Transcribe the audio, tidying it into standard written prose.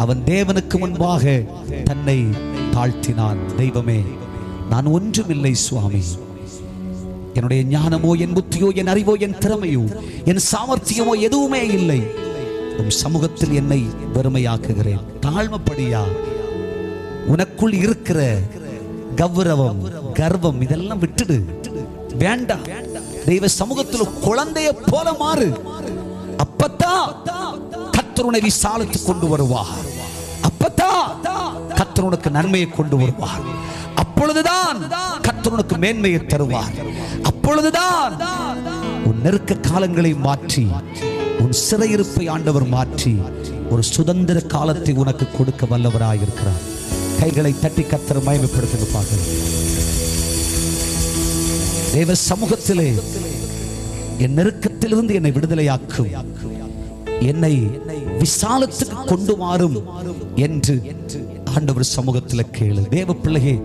அவன் தேவனுக்கு முன்பாக தன்னை தாழ்த்தினான். தெய்வமே, நான் ஒன்றுமில்லை சுவாமி. என்னுடைய ஞானமோ, என் புத்தியோ, என் அறிவோ, என் திறமையோ, என் சாமர்த்தியமோ எதுவுமே இல்லை. உன் சமூகத்தில் என்னை வெறுமையாக்குகிறேன். தாழ்மைப்படியா. உனக்குள் இருக்கிற கௌரவம், கர்வம் இதெல்லாம் விட்டுடு. வேண்டாம். தெய்வ சமூகத்தில் குழந்தைய போல மாறு. அப்பத்தான் கர்த்தர் உன்னை விசாலத்துக்கு கொண்டு வருவார். அப்பத்தான் கர்த்தர் உனக்கு நன்மையை கொண்டு வருவார். அப்பொழுதுதான் கர்த்தர் உனக்கு மேன்மையை தருவார். அப்பொழுதுதான் உன் நெருக்க காலங்களை மாற்றி, உன் சிறையிருப்பை ஆண்டவர் மாற்றி ஒரு சுதந்திர காலத்தை உனக்கு கொடுக்க வல்லவராயிருக்கிறார். கைகளை தட்டி கர்த்தரை மகிமைப்படுத்துங்க. பார்க்கிறேன் தேவ சமூகத்திலே என் நெருக்கத்திலிருந்து என்னை விடுதலையாக்கும், என்னை விசாலத்துக்கு கொண்டு மாறும் என்று ஆண்டவர் சமூகத்தில் கேளு. தேவ பிள்ளையே,